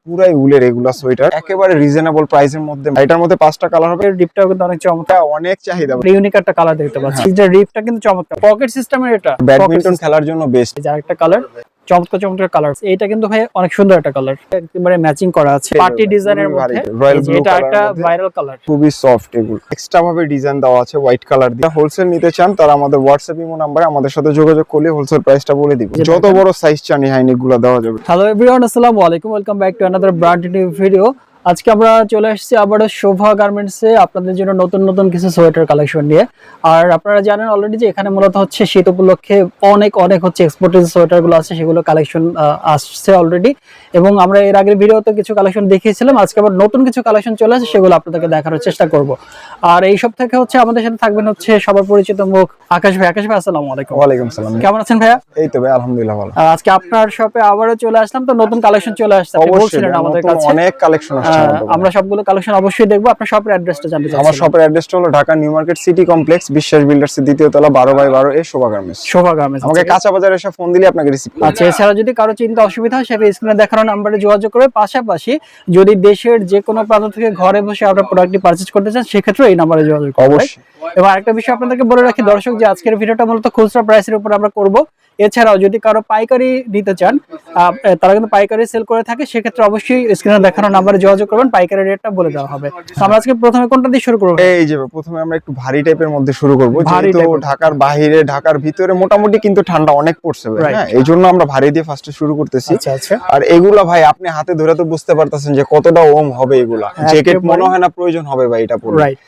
পুরাই উলের এগুলা সোয়েটার, একেবারে রিজনেবল প্রাইসের মধ্যে। এটার মধ্যে 5টা কালার হবে। রিপটাও কিন্তু অনেক চমৎকার, অনেক চাহিদা, ইউনিক একটা কালার দেখতে পাচ্ছি। এটা রিপটা কিন্তু চমৎকার, পকেট সিস্টেমের, এটা ব্যাডমিন্টন খেলার জন্য বেস্ট। এই যে আরেকটা কালার, চমৎকার চমৎকার কালার। এটা কিন্তু ভাই অনেক সুন্দর একটা কালার, একেবারে ম্যাচিং করা আছে পার্টি ডিজাইনের মধ্যে। এটা একটা ভাইরাল কালার, খুবই সফট। এগুলো এক্সট্রা ভাবে ডিজাইন দেওয়া আছে হোয়াইট কালার দিয়ে। হোলসেল নিতে চান তারা আমাদের হোয়াটসঅ্যাপ ইমো নাম্বারে আমাদের সাথে যোগাযোগ করলে হোলসেল প্রাইসটা বলে দিব। যত বড় সাইজ চান এই হাইনেক গুলো দেওয়া যাবে। হ্যালো এভরিওয়ান, আসসালামু আলাইকুম, welcome back to another brand new video. আজকে আমরা চলে এসেছি আবারও শোভা গার্মেন্টসে আপনাদের জন্য নতুন নতুন কিছু সোয়েটার কালেকশন নিয়ে। আর আপনারা জানেন অলরেডি যে এখানে মূলত হচ্ছে শীত উপলক্ষে অনেক হচ্ছে এক্সপোর্টেড সোয়েটার গুলো আছে, সেগুলো কালেকশন আসছে অলরেডি। এবং আমরা এর আগের ভিডিওতে কিছু কালেকশন দেখিয়েছিলাম, আজকে আবার নতুন কিছু কালেকশন চলে আসে, সেগুলো আপনাদেরকে দেখানোর চেষ্টা করব। আর এই সব থেকে হচ্ছে আমাদের সাথে থাকবেন হচ্ছে সবার পরিচিত মুখ আকাশ ভাই। আকাশ ভাই আসসালামু আলাইকুম। ওয়ালাইকুম সালাম, কেমন আছেন ভাইয়া? এই তো ভাই আলহামদুলিল্লাহ ভালো। আজকে আপনার শপে আবারও চলে আসলাম, তো নতুন কালেকশন চলে আসছে, আপনি বলছিলেন আমাদের কাছে অনেক কালেকশন আসছে। আমরা সবগুলো কালেকশন অবশ্যই দেখবো। আপনার শপের অ্যাড্রেসটা জানতে চাচ্ছি। আমার শপের অ্যাড্রেসটা হলো Dhaka new market city complex, বিশ্বাস বিল্ডার্স এর দ্বিতীয় তলা, 12/12 এ শোভা গার্মেন্টস। শোভা গার্মেন্টস আমাকে কাঁচা বাজারে এসে ফোন দিলে আপনাকে রিসিভ করব। আচ্ছা, এছাড়া যদি কারো চিন্তা অসুবিধা হয় সেটা স্ক্রিনে দেখানো নম্বরে যোগাযোগ করে, পাশাপাশি যদি দেশের যে কোনো প্রান্ত থেকে ঘরে বসে আপনার প্রোডাক্টটি পারচেজ করতে চান সেক্ষেত্রে এই নম্বরে যোগাযোগ করবেন অবশ্যই। এবং আরেকটা বিষয় আপনাদেরকে বলে রাখি দর্শক, যে আজকের ভিডিওটা মূলত খুচরা প্রাইসের উপর আমরা করব। এছাড়াও যদি কারো পাইকারি নিতে চান, তারা কিন্তু পাইকারি সেল করে থাকে, সেক্ষেত্রে অবশ্যই স্ক্রিনে দেখানো নম্বরে যোগাযোগ করবেন, পাইকারি রেটটা বলে দেওয়া হবে। আমরা আজকে প্রথমে কোনটা দিয়ে শুরু করব? এই যে প্রথমে আমরা একটু ভারী টাইপের মধ্যে শুরু করব, যেহেতু ঢাকার বাইরে ঢাকার ভিতরে মোটামুটি কিন্তু ঠান্ডা অনেক পড়ছে ভাই, হ্যাঁ, এইজন্য আমরা ভারী দিয়ে ফার্স্টে শুরু করতেছি। আচ্ছা। আর এগুলা ভাই আপনি হাতে ধরে তো বুঝতে পারতেছেন যে কতটা ওম হবে এগুলা। জ্যাকেট মনে হয় না প্রয়োজন হবে ভাই এটা পরে। রাইট,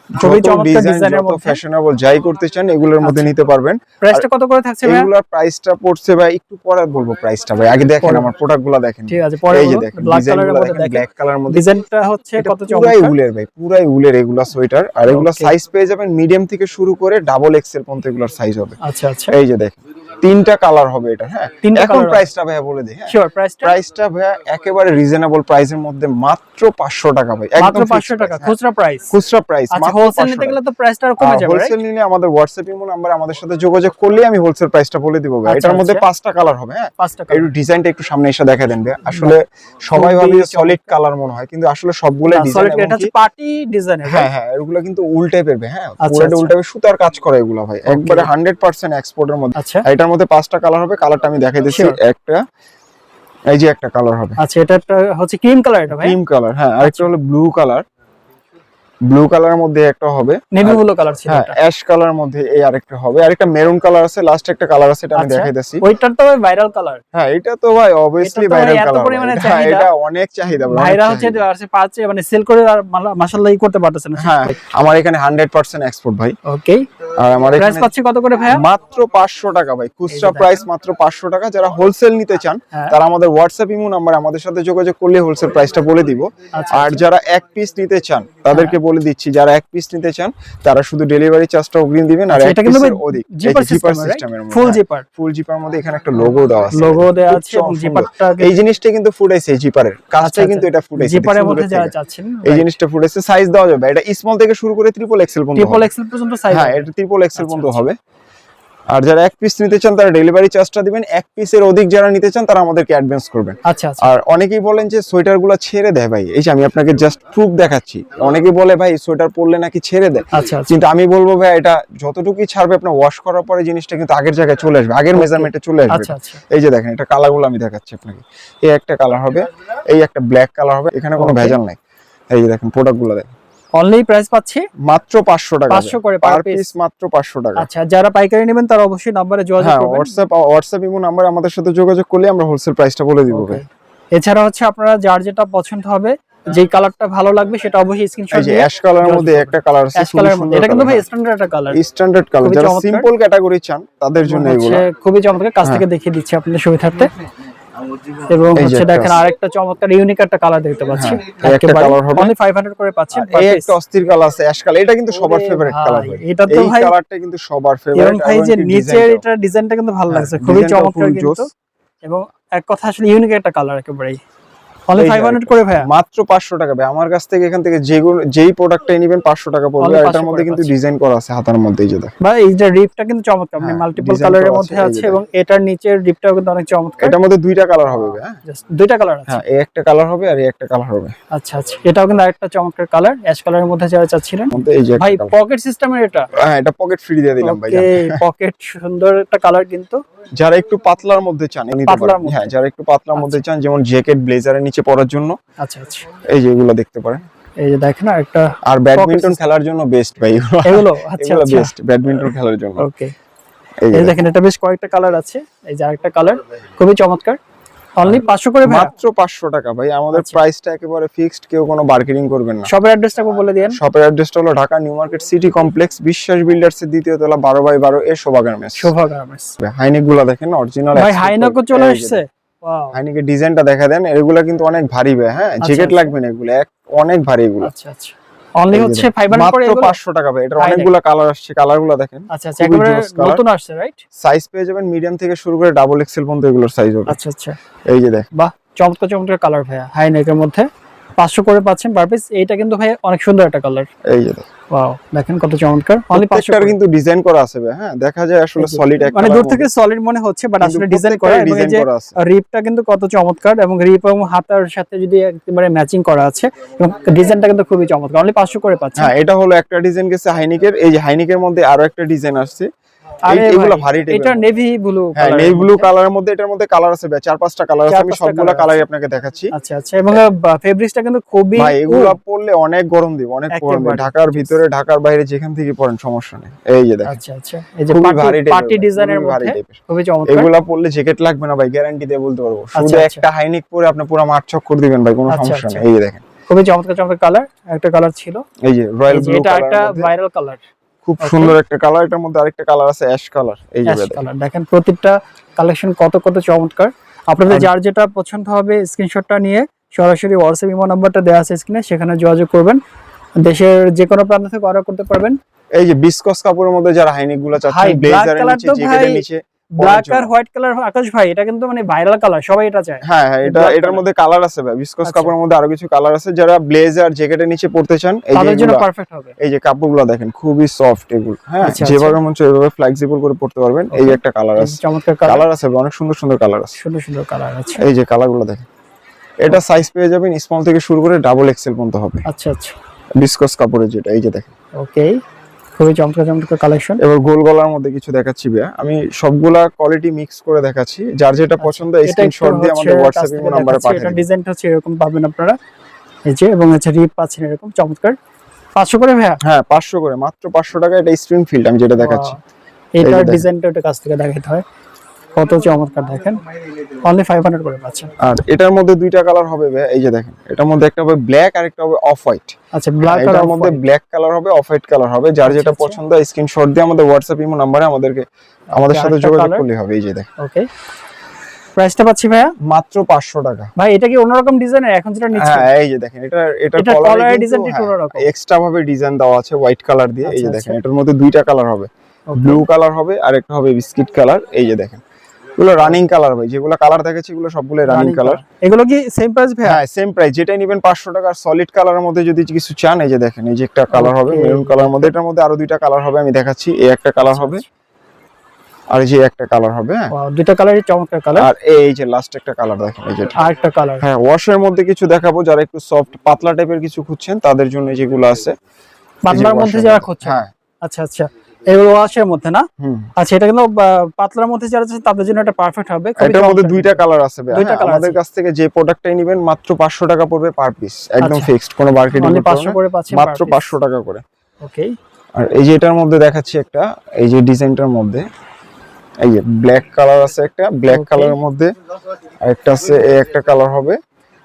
খুবই চমৎকার ডিজাইনের মধ্যে, ফ্যাশনেবল যাই করতে চান এগুলোর মধ্যে নিতে পারবেন। প্রাইসটা কত করে থাকছে ভাই? এগুলোর প্রাইসটা পড়ছে ভাই, একটু পরে বলবো প্রাইসটা ভাই, আগে দেখেন আমার প্রোডাক্টগুলো দেখেন। ঠিক আছে, পরে এই যে দেখেন ব্ল্যাক কালারের মধ্যে দেখেন, ব্ল্যাক কালারের মধ্যে ডিজাইনটা হচ্ছে কত চমৎকার। পুরাই উলের ভাই, পুরাই উলের এগুলা সোয়েটার। আর এগুলা সাইজ পেয়ে যাবেন মিডিয়াম থেকে শুরু করে ডাবল এক্সেল পর্যন্ত এগুলার সাইজ হবে। আচ্ছা। এই যে দেখেন 3টা কালার হবে এটা, হ্যাঁ। এখন প্রাইসটা ভাইয়া বলে দেই। হ্যাঁ শিওর, প্রাইসটা ভাইয়া একেবারে রিজনেবল প্রাইসের মধ্যে, মাত্র 500 টাকা ভাই, মাত্র 500 টাকা খুচরা প্রাইস। খুচরা প্রাইস আচ্ছা, হোলসেল নিতে গেলে তো প্রাইসটা আরো কমে যাবে। হোলসেল নিলে আমাদের হোয়াটসঅ্যাপ ইমো নাম্বার আমাদের সাথে যোগাযোগ করলে আমি হোলসেল প্রাইসটা বলে দিব ভাই। এটার মধ্যে 5টা কালার হবে। হ্যাঁ, 5টা কালার। একটু ডিজাইনটা একটু সামনে এসে দেখা দেন ভাই। আসলে সবাই ভাবে সলিড কালার মনে হয়, কিন্তু আসলে সবগুলো ডিজাইন এটা হচ্ছে পার্টি ডিজাইন। হ্যাঁ, এগুলো কিন্তু উল টাইপের ভাই। হ্যাঁ, পুরোটা উল টাইপের সুতার কাজ করা এগুলো ভাই, একবারে 100% এক্সপোর্টের মধ্যে। আচ্ছা, এটার মধ্যে 5টা কালার হবে। কালারটা আমি দেখাই দিচ্ছি। একটা এই যে একটা কালার হবে। আচ্ছা, এটা হচ্ছে ক্রিম কালার, এটা ভাই ক্রিম কালার। হ্যাঁ, আরেকটা হলো ব্লু কালার। ব্লু কালারের মধ্যে একটা হবে, নেভি ব্লু কালার ছিল এটা। অ্যাশ কালারের মধ্যে এই আরেকটা হবে, আরেকটা মেরুন কালার আছে, লাস্ট একটা কালার আছে, এটা আমি দেখাইতেছি। ওইটার তো ভাই ভাইরাল কালার। হ্যাঁ, এটা তো ভাই অবভিয়াসলি ভাইরাল কালার। হ্যাঁ, এটা অনেক চাহিদা ভাই, ভাইরা হচ্ছে আর পাচ্ছে, মানে সেল করে আর মাশাআল্লাহ করতে পারতেছেন। হ্যাঁ, আমার এখানে 100% এক্সপোর্ট ভাই। ওকে, আর আমার প্রাইস পাচ্ছি কত করে ভাই? মাত্র 500 টাকা ভাই, খুচরা প্রাইস মাত্র 500 টাকা। যারা হোলসেল নিতে চান তারা আমাদের হোয়াটসঅ্যাপ ইমো নাম্বার আমাদের সাথে যোগাযোগ করলে হোলসেল প্রাইসটা বলে দিব। আর যারা এক পিস নিতে চান তাদেরকে বলে দিচ্ছি, যারা এক পিস নিতে চান তারা শুধু ডেলিভারি চার্জটা অগ্রিম দিবেন। আর এটা কিন্তু জিপার সিস্টেমের মধ্যে, ফুল জিপার মধ্যে এখানে একটা লোগো দেওয়া আছে, এবং জিপারটা এই জিনিসটা কিন্তু ফুটাইছে, এই জিপারের কাজটা কিন্তু এটা ফুটাইছে, জিপারের মধ্যে যারা চাচ্ছেন এই জিনিসটা ফুটাইছে। সাইজ দেওয়া যাবে, এটা স্মল থেকে শুরু করে ট্রিপল এক্সেল পর্যন্ত সাইজ। হ্যাঁ, এটা ট্রিপল এক্সেল পর্যন্ত হবে। আর যারা এক পিস নিতে চান তারা ডেলিভারি চার্জটা দিবেন। এক পিসের অধিক যারা নিতে চান তারা আমাদেরকে অ্যাডভান্স করবেন। আচ্ছা। আর অনেকেই বলেন যে সোয়েটারগুলো ছেড়ে দেয় ভাই, এই যে আমি আপনাকে জাস্ট প্রুফ দেখাচ্ছি। অনেকেই বলে ভাই সোয়েটার পরলে নাকি ছেড়ে দেয়। কিন্তু আমি বলবো ভাই এটা যতটুকুই ছাড়বে আপনার ওয়াশ করার পরে জিনিসটা কিন্তু আগের জায়গায় চলে আসবে, আগের মেজারমেন্টে চলে আসবে। এই যে দেখেন, এটা কালারগুলো আমি দেখাচ্ছি আপনাকে। এই একটা কালার হবে, এই একটা ব্ল্যাক কালার হবে, এখানে কোনো ভেজাল নাই। এই যে দেখেন প্রোডাক্টগুলো দেখেন। অনলি প্রাইস পাচ্ছি মাত্র 500 টাকা, 500 করে পার পিস, মাত্র 500 টাকা। আচ্ছা, যারা পাইকারি নেবেন তারা অবশ্যই নম্বরে যোগাযোগ করবেন। হোয়াটসঅ্যাপ ইমো নাম্বার আমাদের সাথে যোগাযোগ করলে আমরা হোলসেল প্রাইসটা বলে দিব ভাই। এছাড়া হচ্ছে আপনারা যার যেটা পছন্দ হবে, যেই কালারটা ভালো লাগবে সেটা অবশ্যই স্ক্রিনশট দিয়ে। অ্যাশ কালারের মধ্যে একটা কালার আছে, অ্যাশ কালারের মধ্যে, এটা কিন্তু ভাই স্ট্যান্ডার্ড একটা কালার, স্ট্যান্ডার্ড কালার। যারা সিম্পল ক্যাটাগরি চান তাদের জন্য এগুলো খুবই চমৎকার। কাছ থেকে দেখিয়ে দিচ্ছি আপনাদের সুবিধার্থে। এবং হচ্ছে দেখেন আরেকটা চমৎকার ইউনিক একটা কালার দেখতে পাচ্ছি, একটা কালার হবে, অনলি 500 করে পাচ্ছেন। এই একটা অস্থির কালার আছে অ্যাশ কালার, এটা কিন্তু সবার ফেভারিট কালার ভাই। এটা তো ভাই এই কালারটা কিন্তু সবার ফেভারিট। এবং ভাই যে নিচের এটা ডিজাইনটা কিন্তু ভালো লাগছে, খুবই চমৎকার কিন্তু। এবং এক কথা আসলে ইউনিক একটা কালার একেবারে। অনলি এই যে 500 করে ভাইয়া, মাত্র 500 টাকা ভাই। আমার কাছ থেকে এখান থেকে যেই প্রোডাক্টটাই নেবেন 500 টাকা পড়বে। Only আর 500 এটার মধ্যে করে কিন্তু পাচ্ছেন। ডিজাইন করা আছে হাতার মধ্যে, এই যে দেখেন। ভাই এই যে রিপটা কিন্তু চমৎকার, মানে হ্যাঁ, মাল্টিপল design কালারের করা মধ্যে আছে, এই আছে যে এবং এটার নিচের রিপটাও কিন্তু অনেক চমৎকার। এটার মধ্যে দুইটা কালার হবে ভাই। জাস্ট দুইটা কালার আছে। হ্যাঁ, এই একটা কালার হবে আর এই একটা কালার হবে। আচ্ছা আচ্ছা, এটাও কিন্তু আরেকটা চমৎকার কালার, অ্যাশ কালারের মধ্যে যারা চাচ্ছিলেন। এই যে ভাই একটা colour। পকেট সিস্টেমের এটা, হ্যাঁ, এটা পকেট ফ্রি দিয়ে দিলাম ভাই। ওকে, পকেট সুন্দর একটা কালার কিন্তু। যারা একটু পাতলার মধ্যে চান নিতে পাতলার পারেন। মধ্যে। হ্যাঁ, যারা একটু পাতলার মধ্যে চান, যেমন জ্যাকেট ব্লেজারের নিচে পরার জন্য, আচ্ছা আচ্ছা, এই যে এগুলো দেখতে পারেন। এই যে দেখেন একটা আর ব্যাডমিন্টন খেলার জন্য বেস্ট ভাই এগুলো। আচ্ছা এগুলো আচ্ছা, বেস্ট ব্যাডমিন্টন খেলার জন্য। ওকে, এই যে এই দেখেন এটা বেশ কয়েকটা কালার আছে। এই যে আরেকটা কালার খুবই চমৎকার, অনলি 500 করে ভাই। মাত্র 500 টাকা ভাই। আমাদের আচ্ছা। প্রাইসটা একেবারে ফিক্সড, কেউ কোনো বার্গেনিং করবেন না। শপের অ্যাড্রেসটা বলে দেন। শপের অ্যাড্রেসটা হলো Dhaka new market city complex, বিশ্বাস বিল্ডার্স এর দ্বিতীয় তলা, 12/12 এ শোভা গার্মেন্টস। শোভা গার্মেন্টস। হাইনেক গুলো দেখেন অরিজিনাল। ভাই হাইনেকও চলে আসছে, ওয়াও। হাইনেকের ডিজাইনটা দেখা দেন, এগুলা কিন্তু অনেক ভারী ভাই। হ্যাঁ, জ্যাকেট লাগবে না এগুলো, অনেক ভারী এগুলো। আচ্ছা আচ্ছা, অনলি হচ্ছে 500 করে মাত্র এগুলো। 500 টাকা ভাই। এটার অনেকগুলো কালার আসছে, কালারগুলো দেখেন। আচ্ছা আচ্ছা, একেবারে নতুন আসছে, রাইট? সাইজ পেয়ে যাবেন মিডিয়াম থেকে শুরু করে ডাবল এক্সেল পর্যন্ত এগুলোর সাইজ হবে। আচ্ছা আচ্ছা, এই যে দেখেন, বাহ, চমৎকার চমৎকার কালার ভাইয়া। হাই নেকের মধ্যে 500 করে পাচ্ছেন পার পিস। এইটা কিন্তু ভাই অনেক সুন্দর একটা কালার। এই যে দেখেন, ওয়াও, দেখেন কত চমৎকার। অনলি 500 প্রত্যেকটার করে। কিন্তু ডিজাইন করা আছে ভাই। হ্যাঁ, দেখা যায় আসলে সলিড একটা, মানে দূর থেকে সলিড মনে হচ্ছে, বাট আসলে ডিজাইন করা। এবং এই যে রিপটা কিন্তু কত চমৎকার, এবং রিপ এবং হাতার সাথে যদি একেবারে ম্যাচিং করা আছে, এবং ডিজাইনটা কিন্তু খুবই চমৎকার। অনলি 500 করে পাচ্ছেন। হ্যাঁ, এটা হলো একটা ডিজাইন গেছে হাইনিকের। এই যে হাইনিকের মধ্যে আরো একটা ডিজাইন আসছে, আরে এগুলো ভাই, ভারী টাইপের। এটা নেভি ব্লু হ্যাঁ, নেভি ব্লু কালারের মধ্যে। এটার মধ্যে কালার আছে ভাই 4-5টা কালার আছে। আমি 4-5টা সবগুলা কালার কালারই আছে। আপনাকে দেখাচ্ছি। আচ্ছা আচ্ছা, এবং ফেব্রিক্সটা কিন্তু খুবই, ভাই এগুলো পরলে অনেক গরম দিবে, অনেক গরম দিবে। একেবারে। ঢাকার ভিতরে, ঢাকার বাইরে যেখান থেকে পরেন সমস্যা নেই। এই যে দেখেন, আচ্ছা আচ্ছা, এই যে খুবই ভারী পার্টি টাইপের, ডিজাইনের খুবই ভারী মধ্যে টাইপের। খুবই চমৎকার। এগুলা পরলে জ্যাকেট লাগবে না ভাই, গ্যারান্টি দিয়ে বলতে পারবো। শুধু আচ্ছা, আচ্ছা। একটা হাইনিক পরে আপনি পুরো মাঠ চক্কর দিবেন ভাই, কোনো আচ্ছা, সমস্যা আচ্ছা। নেই। এই যে দেখেন, খুবই চমৎকার চমৎকার কালার। একটা কালার ছিল, এই যে রয়্যাল এই যে ব্লু এটা একটা কালার, ভাইরাল কালার, খুব Okay. সুন্দর একটা কালার। এটার মধ্যে আরেকটা কালার আছে অ্যাশ কালার। এই যে অ্যাশ দেখেন, কালার। দেখেন প্রত্যেকটা কালেকশন কত কত চমৎকার। আপনাদের যার যেটা পছন্দ হবে স্ক্রিনশটটা নিয়ে সরাসরি হোয়াটসঅ্যাপ ইমো নাম্বারটা দেওয়া আছে স্ক্রিনে, সেখানে যোগাযোগ করবেন। দেশের যে কোনো প্রান্ত থেকে অর্ডার করতে পারবেন। এই যে বিসকস কাপড়ের মধ্যে যারা হাইনিক গুলো ভাই, চাচ্ছেন, black ব্লেজারের color নিচে, তো জ্যাকেটের ভাই, নিচে ব্ল্যাক আর হোয়াইট কালার। আকাশ ভাই, এটা কিন্তু মানে ভাইরাল কালার, সবাই এটা চায়। হ্যাঁ হ্যাঁ, এটা black এটার color। মধ্যে কালার আছে ভাই। বিসকস আচ্ছা। কাপড়ের মধ্যে আরো কিছু কালার আছে। যারা ব্লেজার জ্যাকেটের নিচে পড়তে চান, এই যে তাদের জন্য এগুলা, পারফেক্ট হবে। এই যে কাপড়গুলো দেখেন, খুবই সফট এগুলো। হ্যাঁ, আচ্ছা, যেভাবে মন চায় এভাবে ফ্লেক্সিবল করে পড়তে পারবেন। এই যে একটা কালার এই আছে, যে চমৎকার কালার, কালার আছে অনেক সুন্দর সুন্দর কালার আছে। সুন্দর সুন্দর কালার আছে। এই যে কালারগুলো দেখেন, এটা সাইজ পেয়ে যাবেন স্মল থেকে শুরু করে ডাবল এক্সেল পর্যন্ত হবে। আচ্ছা আচ্ছা, বিসকস কাপড়ের যেটা, এই যে দেখেন। ওকে, খুবই চমৎকার চমৎকার কালেকশন। এবার গোল গলার মধ্যে কিছু দেখাচ্ছি ভাইয়া, আমি সবগুলা কোয়ালিটি মিক্স করে দেখাচ্ছি। যার যেটা পছন্দ স্ক্রিনশট দিয়ে আমাদের হোয়াটসঅ্যাপ ইমো নম্বরে পাঠিয়ে এটা দিন। ডিজাইনটা হচ্ছে এরকম পাবেন আপনারা, এই যে, এবং হচ্ছে রিপ পাচ্ছেন এরকম চমৎকার। 500 করে ভাইয়া? হ্যাঁ, 500 করে, মাত্র 500 টাকা। এটা স্প্রিং ফিল্ড আমি যেটা দেখাচ্ছি। এইটার ডিজাইনটা ওটা কাছ থেকে দেখাতে হয়, কত চমৎকার। দেখেন অনলি 500 করে পাচ্ছেন। আর এটার মধ্যে দুইটা কালার হবে ভাই। এই যে দেখেন, এটার মধ্যে একটা হবে ব্ল্যাক আর একটা হবে অফ হোয়াইট। আচ্ছা, ব্ল্যাক আর এটার অফ মধ্যে ব্ল্যাক কালার হবে, অফ হোয়াইট কালার হবে। যার যেটা আচ্ছা। পছন্দ স্ক্রিনশট দিয়ে আমাদের হোয়াটসঅ্যাপ ইমো নম্বরে আমাদের সাথে আরেকটা যোগাযোগ colour। করলে হবে। এই যে দেখেন, ওকে, প্রাইসটা পাচ্ছি ভাইয়া? মাত্র 500 টাকা। ভাই এটা কি অন্যরকম ডিজাইনের এখন যেটা নিচ্ছে? হ্যাঁ, এই যে দেখেন, এটার এটা কলারে কলারের কিন্তু ডিজাইনটা একটু অন্যরকম। এক্সট্রা ভাবে ডিজাইন দেওয়া আছে হোয়াইট কালার দিয়ে। এই যে আচ্ছা, দেখেন, আচ্ছা। এটার মধ্যে দুইটা কালার হবে, ব্লু কালার হবে আর একটা হবে বিস্কিট কালার। এই যে দেখেন, এগুলো রানিং কালার ভাই। যেগুলো কালার দেখাচ্ছি এগুলো সবগুলো রানিং কালার। এগুলো কি সেম প্রাইস ভাইয়া? হ্যাঁ, সেম প্রাইস। যেটাই নেবেন 500 টাকা। সলিড কালারের মধ্যে যদি কিছু চান, এই যে দেখেন, এই যে একটা কালার হবে Okay. মেরুন কালার মধ্যে। এটার মধ্যে আরো দুইটা কালার হবে, আমি দেখাচ্ছি। এই একটা কালার হবে আর এই যে একটা কালার হবে। হ্যাঁ, ওয়াও, দুটো কালারই চমৎকার কালার। আর এই যে লাস্ট একটা কালার দেখেন, এই যে আর একটা কালার। হ্যাঁ, ওয়াশের মধ্যে কিছু দেখাবো। যারা একটু সফট পাতলা টাইপের কিছু খুঁজছেন তাদের জন্য যেগুলো আছে, পাতলার মধ্যে যারা খুঁজছেন। হ্যাঁ। আচ্ছা আচ্ছা, এগুলো ওয়াশের মধ্যে না? হুম, আচ্ছা, এটা কিন্তু পাতলার মধ্যে যারা চাচ্ছেন তাদের জন্য এটা পারফেক্ট হবে। খুবই এটার মধ্যে চমৎকার। দুইটা কালার আছে ভাই। দুইটা হ্যাঁ, colour আমাদের আছে। কাছ থেকে যে প্রোডাক্টটাই নেবেন মাত্র 500 টাকা পড়বে পার পিস, একদম আচ্ছা। ফিক্সড, কোনো মার্কেটিং Only করতে 500 করে পাচ্ছেন মাত্র per piece। 500 টাকা করে। ওকে, আর এই যে এটার মধ্যে দেখাচ্ছি একটা, এই যে ডিজাইনটার মধ্যে এই যে ব্ল্যাক কালার আছে একটা, ব্ল্যাক Okay. কালারের মধ্যে আরেকটা আছে, এই একটা কালার হবে।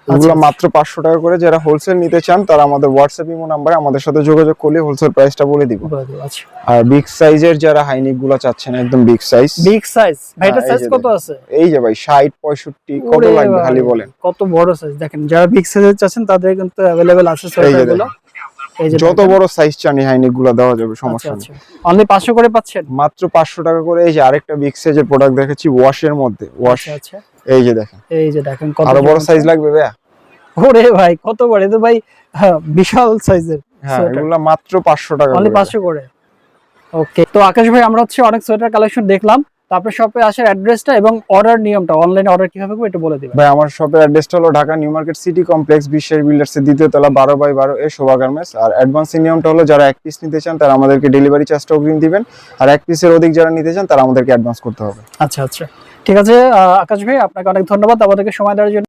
এগুলো আচ্ছা। মাত্র 500 টাকা করে। যারা হোলসেল নিতে চান তারা আমাদের হোয়াটসঅ্যাপ ইমো নাম্বারে আমাদের সাথে যোগাযোগ করলে হোলসেল প্রাইসটা বলে দিব। বলে দিও। আচ্ছা, আর বিগ সাইজের যারা হাইনিক গুলো চাচ্ছেন, একদম বিগ সাইজ, বিগ সাইজ ভাই, এটা হ্যাঁ, এই সাইজ যে কত দেখেন। আছে? এই যে ভাই 60 65 কত ওরে লাগবে ভাই, খালি বলেন। কত বড় সাইজ। দেখেন যারা বিগ সাইজের চাচ্ছেন তাদের কিন্তু अवेलेबल আছে এই যে সোয়েটারগুলো। এই যে যত বড় সাইজ চান হাইনিক গুলো দেওয়া যাবে, আচ্ছা সমস্যা নেই। আচ্ছা, অনলি 500 করে পাচ্ছেন। মাত্র 500 টাকা করে। এই যে আরেকটা বিগ সাইজের প্রোডাক্ট দেখাচ্ছি ওয়াশের মধ্যে, ওয়াশ। আচ্ছা আচ্ছা, এই যে দেখেন, এই যে দেখেন কত আরো বড় চমৎকার। সাইজ লাগবে ভাইয়া? ওরে ভাই কত বড়, এটা ভাই বিশাল সাইজের হ্যাঁ সোয়েটার, এগুলা মাত্র 500 টাকা অনলি করে। 500 করে। ওকে, তো আকাশ ভাই আমরা হচ্ছে অনেক সোয়েটার কালেকশন দেখলাম, তারপরে শপে আসার অ্যাড্রেসটা এবং অর্ডার নিয়মটা, অনলাইনে অর্ডার কিভাবে করব একটু বলে দিবেন। ভাই আমার শপের অ্যাড্রেসটা হলো Dhaka new market city complex বিশ্বাস বিল্ডার্স এর দ্বিতীয় তলা 12/12 এ শোভা গার্মেন্টস। আর অ্যাডভান্স নিয়মটা হলো যারা এক পিস নিতে চান তারা আমাদেরকে ডেলিভারি চার্জটা অগ্রিম দিবেন, আর এক পিসের অধিক যারা নিতে চান তারা আমাদেরকে অ্যাডভান্স করতে হবে। আচ্ছা আচ্ছা, ঠিক আছে আকাশ ভাই, আপনাকে অনেক ধন্যবাদ আমাদেরকে সময় দেওয়ার জন্য।